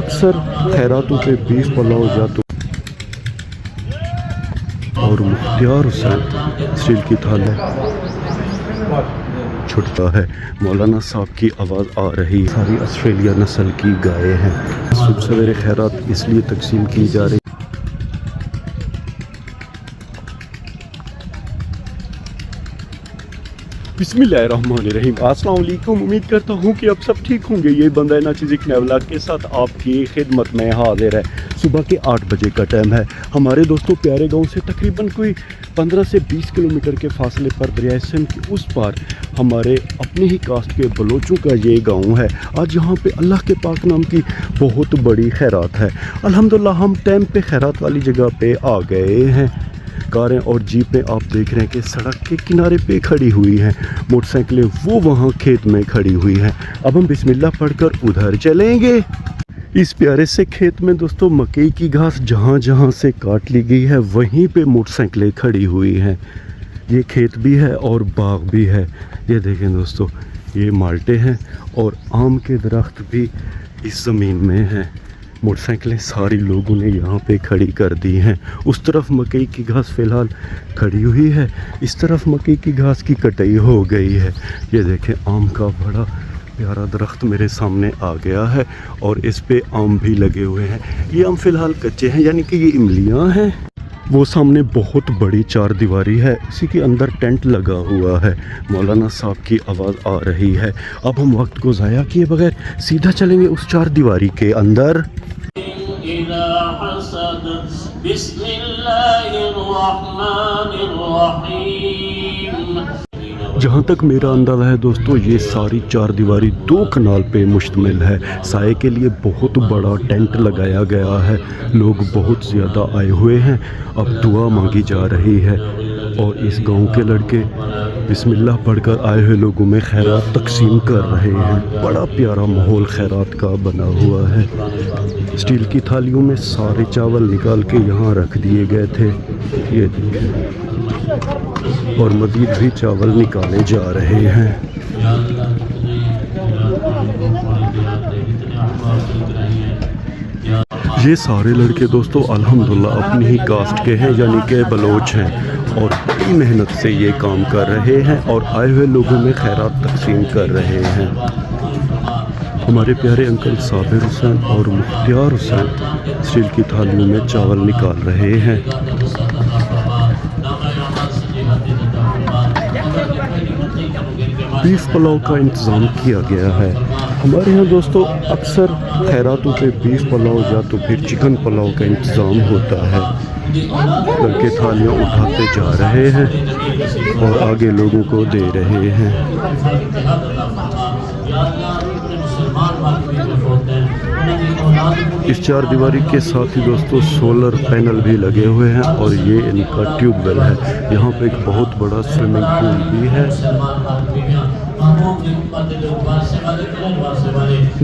اکثر خیراتوں پہ بیف پلاؤ یا تو اور مختار حسین اسٹیل کی تھالی چھٹتا ہے. مولانا صاحب کی آواز آ رہی. ساری آسٹریلیا نسل کی گائے ہیں. صبح سویرے خیرات اس لیے تقسیم کی جا رہی. بسم اللہ الرحمن الرحیم. السلام علیکم. امید کرتا ہوں کہ آپ سب ٹھیک ہوں گے. یہ بندہ ناچیز ایک نیا ولاگ کے ساتھ آپ کی خدمت میں حاضر ہے. صبح کے 8 بجے کا ٹائم ہے. ہمارے دوستوں پیارے گاؤں سے تقریباً کوئی 15 سے 20 کلومیٹر کے فاصلے پر دریائے سندھ کی اس پار ہمارے اپنے ہی کاسٹ کے بلوچوں کا یہ گاؤں ہے. آج یہاں پہ اللہ کے پاک نام کی بہت بڑی خیرات ہے. الحمدللہ ہم ٹائم پہ خیرات والی جگہ پہ آ گئے ہیں. کاریں اور جیپیں آپ دیکھ رہے ہیں کہ سڑک کے کنارے پہ کھڑی ہوئی ہیں. موٹر سائیکلیں وہ وہاں کھیت میں کھڑی ہوئی ہیں. اب ہم بسم اللہ پڑھ کر ادھر چلیں گے. اس پیارے سے کھیت میں دوستوں مکئی کی گھاس جہاں جہاں سے کاٹ لی گئی ہے وہیں پہ موٹر سائیکلیں کھڑی ہوئی ہیں. یہ کھیت بھی ہے اور باغ بھی ہے. یہ دیکھیں دوستوں یہ مالٹے ہیں اور آم کے درخت بھی اس زمین میں ہیں. موٹر سائیکلیں ساری لوگوں نے یہاں پہ کھڑی کر دی ہیں. اس طرف مکئی کی گھاس فی الحال کھڑی ہوئی ہے. اس طرف مکئی کی گھاس کی کٹائی ہو گئی ہے. یہ دیکھیں آم کا بڑا پیارا درخت میرے سامنے آ گیا ہے اور اس پہ آم بھی لگے ہوئے ہیں. یہ آم فی الحال کچے ہیں یعنی کہ یہ املیاں ہیں. وہ سامنے بہت بڑی 4 دیواری ہے. اسی کے اندر ٹینٹ لگا ہوا ہے. مولانا صاحب کی آواز آ رہی ہے. اب ہم وقت کو ضائع کیے بغیر سیدھا چلیں گے اس 4 دیواری کے اندر. بسم اللہ الرحمن الرحیم. جہاں تک میرا اندازہ ہے دوستو یہ ساری 4 دیواری 2 کنال پہ مشتمل ہے. سائے کے لیے بہت بڑا ٹینٹ لگایا گیا ہے. لوگ بہت زیادہ آئے ہوئے ہیں. اب دعا مانگی جا رہی ہے اور اس گاؤں کے لڑکے بسم اللہ پڑھ کر آئے ہوئے لوگوں میں خیرات تقسیم کر رہے ہیں. بڑا پیارا ماحول خیرات کا بنا ہوا ہے. اسٹیل کی تھالیوں میں سارے چاول نکال کے یہاں رکھ دیے گئے تھے. یہ دیکھیں اور مزید بھی چاول نکالے جا رہے ہیں. یہ سارے لڑکے دوستو الحمدللہ اپنی ہی کاسٹ کے ہیں یعنی کہ بلوچ ہیں اور بڑی محنت سے یہ کام کر رہے ہیں اور آئے ہوئے لوگوں میں خیرات تقسیم کر رہے ہیں. ہمارے پیارے انکل صابر حسین اور مختار حسین اسٹیل کی تھالیوں میں چاول نکال رہے ہیں. بیف پلاؤ کا انتظام کیا گیا ہے. ہمارے یہاں دوستو اکثر خیراتوں پہ بیف پلاؤ یا تو پھر چکن پلاؤ کا انتظام ہوتا ہے. لڑکے تھالیاں اٹھاتے جا رہے ہیں اور آگے لوگوں کو دے رہے ہیں. اس 4 دیواری کے ساتھ ہی دوستو سولر پینل بھی لگے ہوئے ہیں اور یہ ان کا ٹیوب ویل ہے. یہاں پہ ایک بہت بڑا سوئمنگ پول بھی ہے.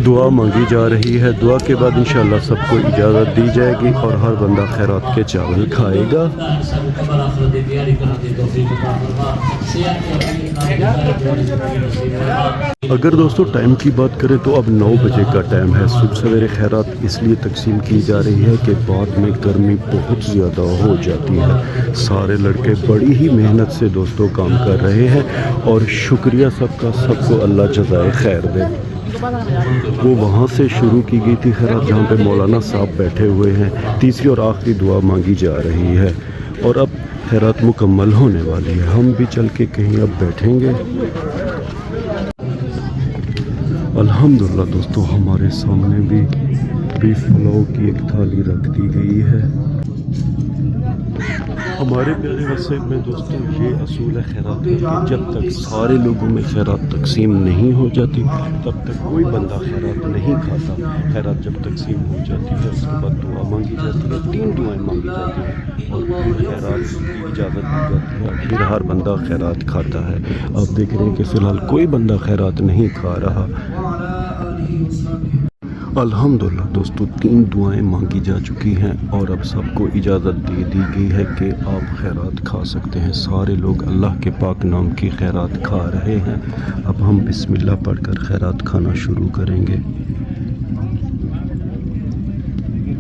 دعا مانگی جا رہی ہے. دعا کے بعد انشاءاللہ سب کو اجازت دی جائے گی اور ہر بندہ خیرات کے چاول کھائے گا. اگر دوستو ٹائم کی بات کریں تو اب 9 بجے کا ٹائم ہے. صبح سویرے خیرات اس لیے تقسیم کی جا رہی ہے کہ بعد میں گرمی بہت زیادہ ہو جاتی ہے. سارے لڑکے بڑی ہی محنت سے دوستو کام کر رہے ہیں اور شکریہ سب کا. سب کو اللہ جزائے خیر دے. وہ وہاں سے شروع کی گئی تھی خیرات جہاں پہ مولانا صاحب بیٹھے ہوئے ہیں. تیسری اور آخری دعا مانگی جا رہی ہے اور اب خیرات مکمل ہونے والی ہے. ہم بھی چل کے کہیں اب بیٹھیں گے. الحمدللہ دوستو ہمارے سامنے بھی بیف پلاؤ کی ایک تھالی رکھ دی گئی ہے. ہمارے پیارے وسائل میں دوستو یہ اصول ہے خیرات کا کہ جب تک سارے لوگوں میں خیرات تقسیم نہیں ہو جاتی تب تک کوئی بندہ خیرات نہیں کھاتا. خیرات جب تقسیم ہو جاتی ہے اس کے بعد دعا مانگی جاتی ہے. 3 دعائیں مانگی جاتی ہیں اور پھر خیرات کی اجازت دی جاتی ہے. پھر ہر بندہ خیرات کھاتا ہے. آپ دیکھ رہے ہیں کہ فی الحال کوئی بندہ خیرات نہیں کھا رہا. الحمدللہ دوستو 3 دعائیں مانگی جا چکی ہیں اور اب سب کو اجازت دے دی گئی ہے کہ آپ خیرات کھا سکتے ہیں. سارے لوگ اللہ کے پاک نام کی خیرات کھا رہے ہیں. اب ہم بسم اللہ پڑھ کر خیرات کھانا شروع کریں گے.